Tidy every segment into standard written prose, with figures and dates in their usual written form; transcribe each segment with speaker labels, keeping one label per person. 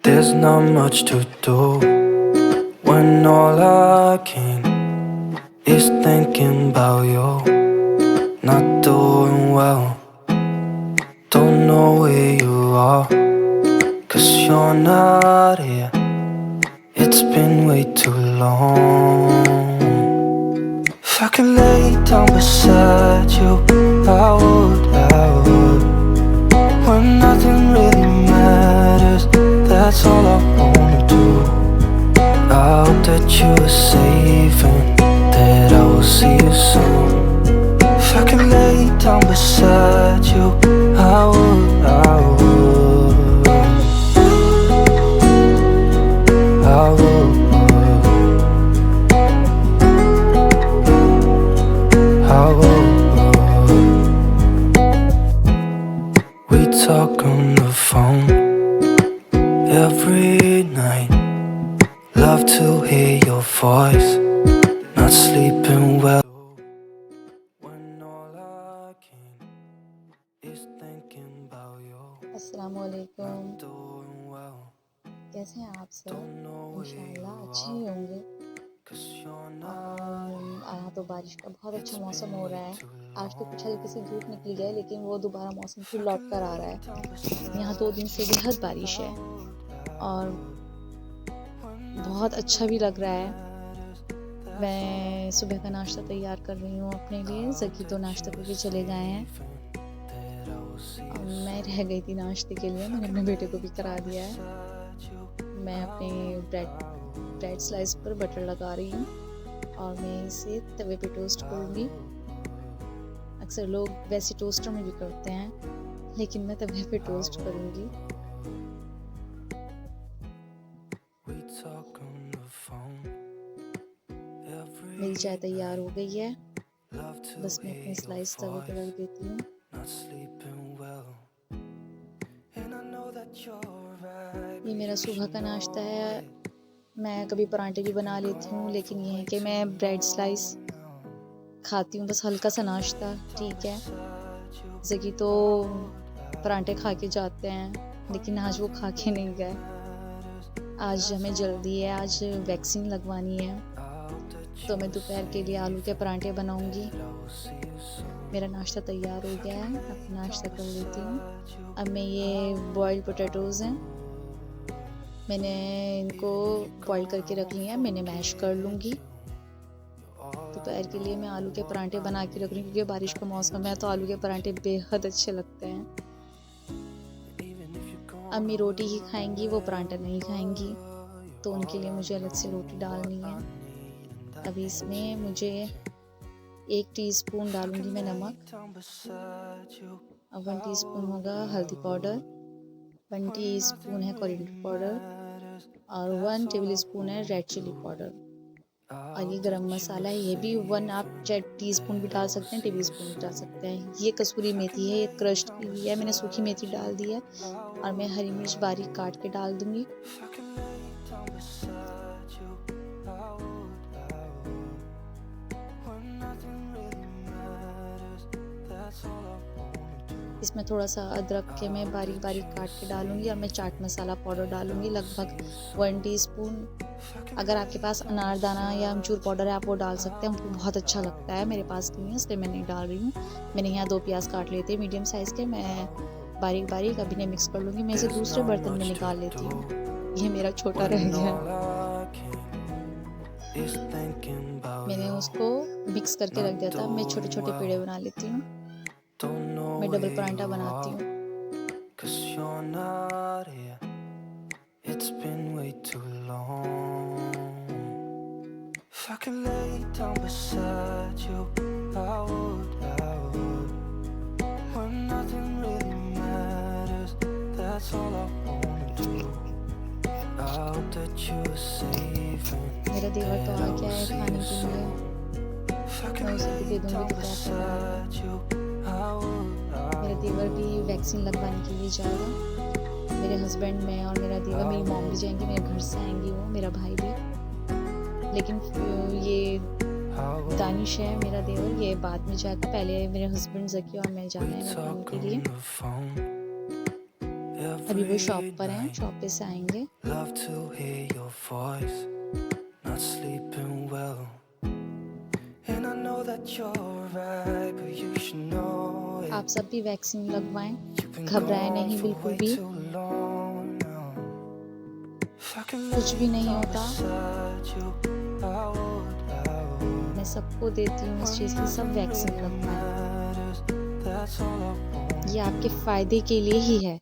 Speaker 1: There's not much to do when all I can is thinking about you. Not doing well, don't know where you are, 'cause you're not here. It's been way too long. If I could lay down beside you, I would, when nothing really matters, that's all I wanna do. I hope that you are safe and that I will see you soon. If I could lay down beside you, I would, I would, I would, I would. We talk on the phone every night. Love to hear your voice. Not sleeping well when all I can is thinking about you.
Speaker 2: अस्सलामुअलैकुम।
Speaker 1: Not doing well,
Speaker 2: कैसे हैं आप सब?
Speaker 1: don't know where you
Speaker 2: इंशाल्लाह अच्छे ही
Speaker 1: are,
Speaker 2: होंगे।
Speaker 1: 'cause you're not
Speaker 2: यहाँ तो बारिश का बहुत अच्छा
Speaker 1: It's
Speaker 2: मौसम
Speaker 1: been
Speaker 2: हो रहा
Speaker 1: way
Speaker 2: है।
Speaker 1: too
Speaker 2: आज तो कुछ हल्की सी धूप
Speaker 1: long.
Speaker 2: निकली है, लेकिन वो दोबारा मौसम फिर
Speaker 1: If I
Speaker 2: लौट
Speaker 1: could
Speaker 2: कर आ
Speaker 1: lay
Speaker 2: रहा है।
Speaker 1: down
Speaker 2: यहाँ
Speaker 1: beside
Speaker 2: 2 दिन से बेहद बारिश है और बहुत अच्छा भी लग रहा है। मैं सुबह का नाश्ता तैयार कर रही हूँ अपने लिए। ज़की तो नाश्ता करके चले गए हैं और मैं रह गई थी नाश्ते के लिए। मैंने अपने बेटे को भी करा दिया है। मैं अपने ब्रेड स्लाइस पर बटर लगा रही हूँ और मैं इसे तवे पे टोस्ट करूँगी। अक्सर लोग वैसे टोस्टर में भी करते हैं, लेकिन मैं तवे पे टोस्ट करूँगी। मेरी चाय तैयार हो गई है, बस मैं अपनी स्लाइस तवे पे रख देती हूँ। ये मेरा सुबह का नाश्ता है। मैं कभी पराठे भी बना लेती हूँ, लेकिन ये है कि मैं ब्रेड स्लाइस खाती हूँ, बस हल्का सा नाश्ता ठीक है। ज़की तो पराठे खा के जाते हैं, लेकिन आज वो खा के नहीं गए। आज हमें जल्दी है, आज वैक्सीन लगवानी है, तो मैं दोपहर के लिए आलू के पराठे बनाऊंगी। मेरा नाश्ता तैयार हो गया है, अब नाश्ता कर लेती हूँ। अब मैं ये बॉइल्ड पोटैटोज़ हैं, मैंने इनको बॉईल करके रख लिया है, मैंने मैश कर लूँगी। दोपहर के लिए मैं आलू के पराठे बना के रख रही हूँ, क्योंकि बारिश का मौसम है तो आलू के पराठे बेहद अच्छे लगते हैं। अम्मी रोटी ही खाएंगी, वो पराठा नहीं खाएंगी, तो उनके लिए मुझे अलग से रोटी डालनी है। अभी इसमें मुझे 1 टीस्पून डालूंगी मैं नमक, अब 1 टीस्पून होगा हल्दी पाउडर, 1 टीस्पून है कोरिएंडर पाउडर और 1 टेबल स्पून है रेड चिली पाउडर। और ये गरम मसाला है, ये भी 1 आप टीस्पून भी डाल सकते हैं, टेबल स्पून भी डाल सकते हैं। ये कसूरी मेथी है, ये क्रश्ड की हुई है, मैंने सूखी मेथी डाल दी है और मैं हरी मिर्च बारीक काट के डाल दूंगी। इसमें थोड़ा सा अदरक के मैं बारीक बारीक काट के डालूंगी और मैं चाट मसाला पाउडर डालूंगी लगभग 1 टीस्पून। अगर आपके पास अनारदाना या अमचूर पाउडर है आप वो डाल सकते हैं, हमको बहुत अच्छा लगता है। मेरे पास नहीं है इसलिए मैं नहीं डाल रही हूँ। मैंने यहाँ 2 प्याज काट लेते हैं मीडियम साइज़ के, मैं बारीक बारीक अभी मिक्स कर लूँगी। मैं इसे दूसरे बर्तन में निकाल लेती हूँ, ये मेरा छोटा रह गया। मैंने उसको मिक्स करके रख दिया था, मैं छोटे छोटे पेड़े बना लेती हूँ। मैं डबल पराठा बनाती हूँ।
Speaker 1: It's been way too long. If I could lay down beside you, I would, when nothing really matters, that's all I wanna do. I hope that you're safe and
Speaker 2: मेरा देवर तो आ गया है खाने के लिए, मैं उसे भी दे दूँगी दोपहर तक। मेरा देवर भी वैक्सीन लगवाने के लिए जाएगा। मेरे हस्बैंड, मैं और मेरा देवर, मेरी मॉम भी जाएंगी, मेरे घर से आएंगी वो, मेरा भाई भी। लेकिन ये दानिश है मेरा देवर, ये बाद में जाएगा। पहले मेरे हस्बैंड ज़की और मैं जाना है लगवाने के लिए। अभी वो शॉप पर हैं, शॉप पे से आएंगे।
Speaker 1: Love to hear your voice, not sleeping well. And I know that you're right, but you should know it.
Speaker 2: आप सब भी वैक्सीन लगवाएं,
Speaker 1: You've been
Speaker 2: घबराएं
Speaker 1: gone
Speaker 2: नहीं
Speaker 1: for
Speaker 2: बिल्कुल
Speaker 1: way
Speaker 2: भी,
Speaker 1: too long now. If I can
Speaker 2: कुछ भी
Speaker 1: lay
Speaker 2: नहीं
Speaker 1: down
Speaker 2: होता।
Speaker 1: beside you, I would, I would.
Speaker 2: मैं सबको देती हूँ इस चीज़ की, सब वैक्सीन लगवाएं,
Speaker 1: Matters, that's all I want.
Speaker 2: ये आपके फ़ायदे के लिए ही है।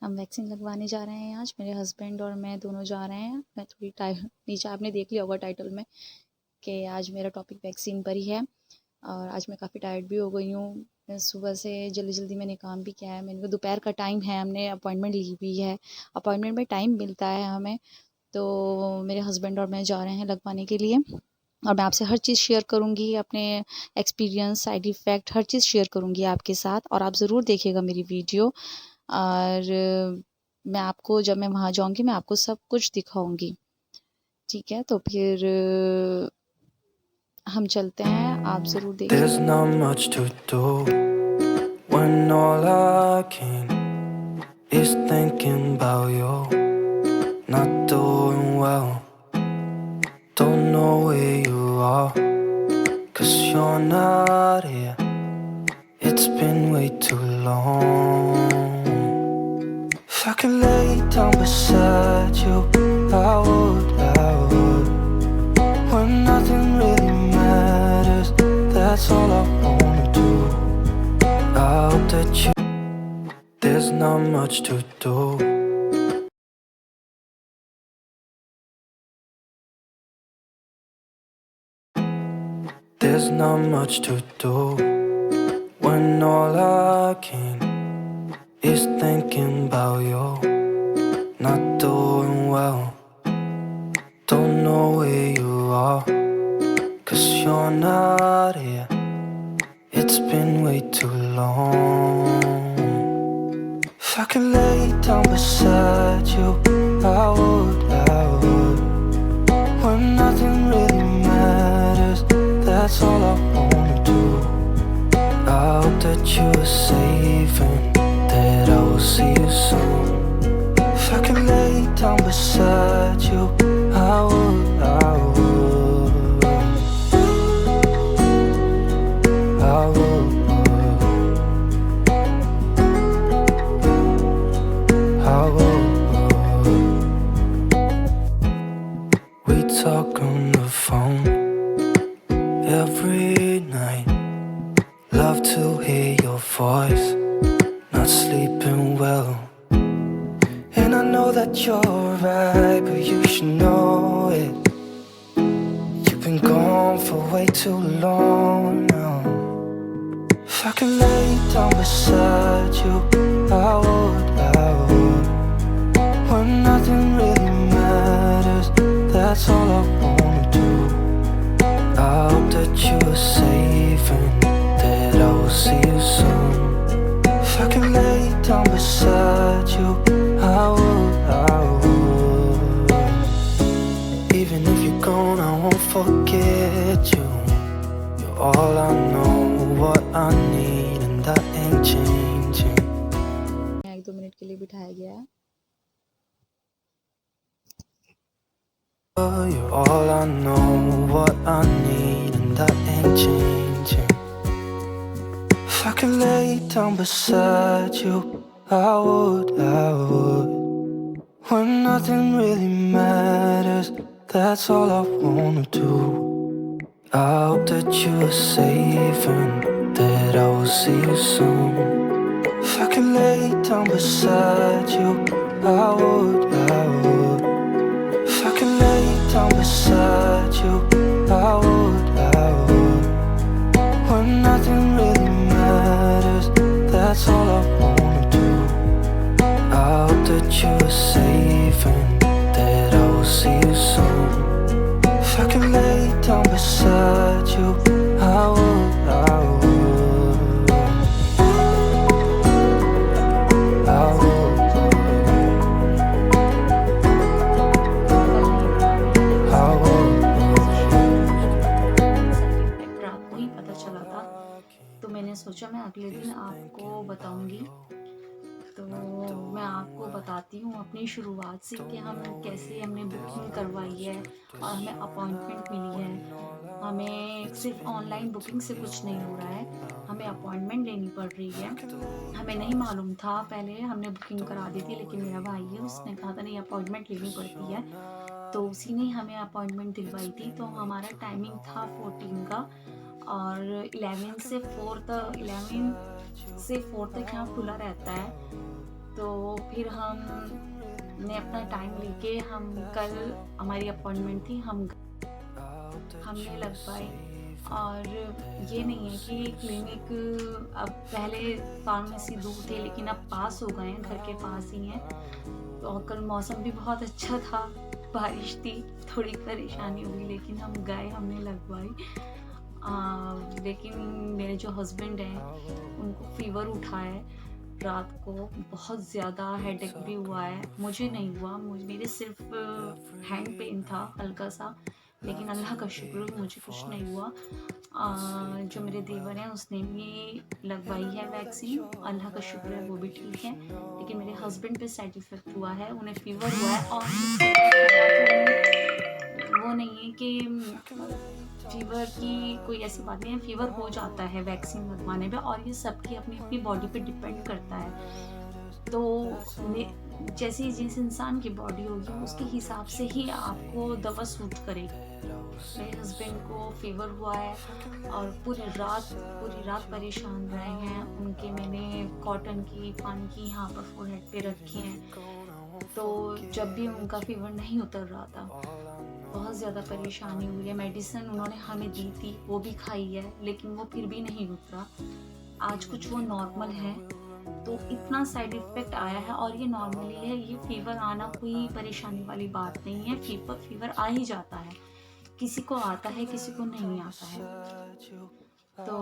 Speaker 2: हम वैक्सीन लगवाने जा रहे हैं आज, मेरे हस्बैंड और मैं दोनों जा रहे हैं। मैं थोड़ी नीचे आपने देख लिया होगा टाइटल में कि आज मेरा टॉपिक वैक्सीन पर ही है। और आज मैं काफ़ी टायर्ड भी हो गई हूँ। मैं सुबह से जल्दी जल्दी मैंने काम भी किया है। मैंने को दोपहर का टाइम है, हमने अपॉइंटमेंट ली हुई है, अपॉइंटमेंट में टाइम मिलता है हमें। तो मेरे हस्बैंड और मैं जा रहे हैं लगवाने के लिए, और मैं आपसे हर चीज़ शेयर करूँगी, अपने एक्सपीरियंस, साइड इफ़ेक्ट, हर चीज़ शेयर करूँगी आपके साथ। और आप ज़रूर देखिएगा मेरी वीडियो। और मैं आपको, जब मैं वहाँ जाऊँगी, मैं आपको सब कुछ दिखाऊँगी, ठीक है? तो फिर हम चलते हैं, आप ज़रूर देखिए।
Speaker 1: There's not much to do when all I can is thinking about you. Not doing well, don't know where you are, 'cause you're not here. It's been way too long. If I can lay down beside you, I would, I would. When nothing really matters, that's all I wanna do. I hope that you, there's not much to do. There's not much to do when all I can is thinking about you. Not doing well, don't know where you are, 'cause you're not here. It's been way too long. If I can lay down beside you, I would, I would. When nothing really matters, that's all I wanna do. I hope that you are safe and that I will see you soon. If I can lay down beside you, I would, I would. I would. I would. We talk on the phone every night. Love to hear your voice, not sleeping well. And I know that you're right, but you should know it. You've been gone for way too long now. If I can lay down beside you, I would, I would. When nothing really matters, that's all I wanna do. I hope that you are safe and that I will see you soon. If I can lay down beside you, I would, I would. Even if you're gone, I won't forget you. You're all I know, what I need, and that ain't changing.
Speaker 2: 1-2 minute के लिए बिठाया गया है।
Speaker 1: You're all I know, what I need, and that ain't changing. If I can lay down beside you, I would, I would. When nothing really matters, that's all I wanna do. I hope that you are safe and that I will see you soon. If I can lay down beside you, I would, I would. If I can lay down beside you, I would, I would. When nothing really matters, that's all I wanna do. I hope that you are safe and that I will see you soon. If I can lay down beside you, I would, I would. I would. I would.
Speaker 2: मैंने सोचा मैं अगले दिन आपको बताऊंगी। तो मैं आपको बताती हूँ अपनी शुरुआत से कि हम कैसे हमने बुकिंग करवाई है और हमें अपॉइंटमेंट मिली है। हमें सिर्फ ऑनलाइन बुकिंग से कुछ नहीं हो रहा है, हमें अपॉइंटमेंट लेनी पड़ रही है। हमें नहीं मालूम था, पहले हमने बुकिंग करा दी थी, लेकिन मेरा भाई है उसने कहा था नहीं अपॉइंटमेंट लेनी पड़ती है, तो उसी ने हमें अपॉइंटमेंट दिलवाई थी। तो हमारा टाइमिंग था 14 का और 11 से 4 तक 11 से 4 तक यहाँ खुला रहता है। तो फिर हमने अपना टाइम लेके हम कल हमारी अपॉइंटमेंट थी, हमने लगवाई। और ये नहीं है कि क्लिनिक अब पहले फार्मेसी दूर थे लेकिन अब पास हो गए हैं, घर के पास ही हैं। तो कल मौसम भी बहुत अच्छा था, बारिश थी, थोड़ी परेशानी हुई लेकिन हम गए, हमने लगवाई। लेकिन मेरे जो हस्बैंड हैं उनको फ़ीवर उठा है रात को, बहुत ज़्यादा हेडेक भी हुआ है। मुझे नहीं हुआ, मेरे सिर्फ हैंड पेन था हल्का सा, लेकिन अल्लाह का शुक्र मुझे कुछ नहीं हुआ। जो मेरे देवर हैं उसने भी लगवाई है वैक्सीन, अल्लाह का शुक्र है वो भी ठीक है। लेकिन मेरे हस्बैंड पे साइड इफ़ेक्ट हुआ है, उन्हें फ़ीवर हुआ है और वो नहीं है कि फ़ीवर की कोई ऐसी बात नहीं है, फ़ीवर हो जाता है वैक्सीन लगवाने पे और ये सबकी अपनी-अपनी बॉडी पे डिपेंड करता है। तो जैसे जिस इंसान की बॉडी होगी उसके हिसाब से ही आपको दवा सूट करेगी। मेरे हस्बैंड को फ़ीवर हुआ है और पूरी रात परेशान रहे हैं। उनके मैंने कॉटन की पानी की यहाँ पर फोरहेड पे रखी हैं, तो जब भी उनका फ़ीवर नहीं उतर रहा था, बहुत ज़्यादा परेशानी हुई है। मेडिसिन उन्होंने हमें दी थी, वो भी खाई है, लेकिन वो फिर भी नहीं उतरा। आज कुछ वो नॉर्मल है, तो इतना साइड इफ़ेक्ट आया है और ये नॉर्मली है, ये फ़ीवर आना कोई परेशानी वाली बात नहीं है। फ़ीवर आ ही जाता है, किसी को आता है, किसी को नहीं आता है। तो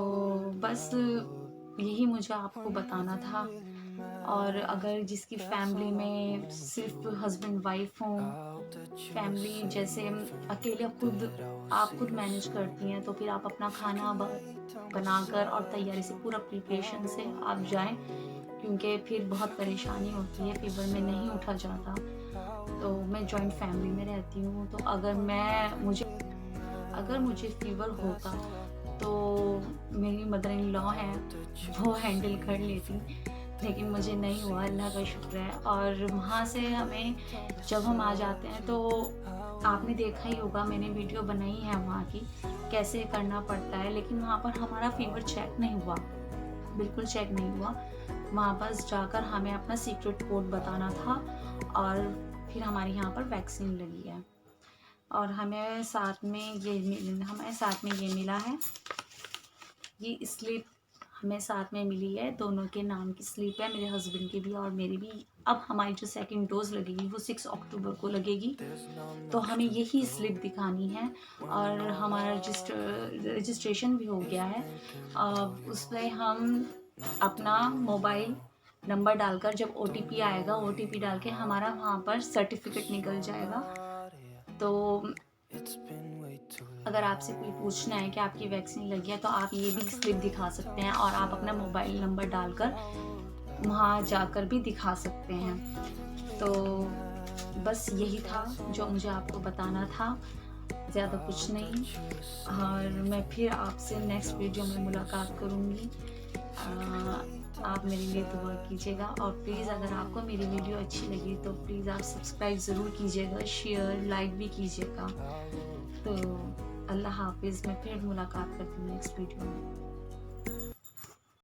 Speaker 2: बस यही मुझे आपको बताना था। और अगर जिसकी फैमिली में सिर्फ हस्बैंड वाइफ हों, फैमिली जैसे अकेले आप खुद मैनेज करती हैं, तो फिर आप अपना खाना बनाकर और तैयारी से पूरा प्रिपरेशन से आप जाएं, क्योंकि फिर बहुत परेशानी होती है, फ़ीवर में नहीं उठा जाता। तो मैं जॉइंट फैमिली में रहती हूँ, तो अगर मुझे फ़ीवर होता तो मेरी मदर इन लॉ हैं, वो हैंडल कर लेती, लेकिन मुझे नहीं हुआ, अल्लाह का शुक्र है। और वहाँ से हमें जब हम आ जाते हैं तो आपने देखा ही होगा, मैंने वीडियो बनाई है वहाँ की, कैसे करना पड़ता है। लेकिन वहाँ पर हमारा फ़ीवर चेक नहीं हुआ, बिल्कुल चेक नहीं हुआ। वहाँ पास जाकर हमें अपना सीक्रेट कोड बताना था और फिर हमारे यहाँ पर वैक्सीन लगी है। और हमें साथ में ये मिला है, ये स्लिप हमें साथ में मिली है, दोनों के नाम की स्लिप है, मेरे हस्बैंड की भी और मेरी भी। अब हमारी जो सेकंड डोज़ लगेगी वो 6 अक्टूबर को लगेगी, तो हमें यही स्लिप दिखानी है। और हमारा रजिस्ट्रेशन भी हो गया है। उस पे हम अपना मोबाइल नंबर डालकर जब OTP आएगा, OTP डाल के हमारा वहाँ पर सर्टिफिकेट निकल जाएगा। तो अगर आपसे कोई पूछना है कि आपकी वैक्सीन लगी है, तो आप ये भी स्लिप दिखा सकते हैं और आप अपना मोबाइल नंबर डालकर वहाँ जाकर भी दिखा सकते हैं। तो बस यही था जो मुझे आपको बताना था, ज़्यादा कुछ नहीं। और मैं फिर आपसे नेक्स्ट वीडियो में मुलाकात करूँगी। आप मेरे लिए दुआ कीजिएगा और प्लीज़ अगर आपको मेरी वीडियो अच्छी लगी तो प्लीज़ आप सब्सक्राइब ज़रूर कीजिएगा, शेयर लाइक भी कीजिएगा। तो अल्लाह हाफ़िज़, मैं फिर मुलाकात करती हूँ नेक्स्ट वीडियो में।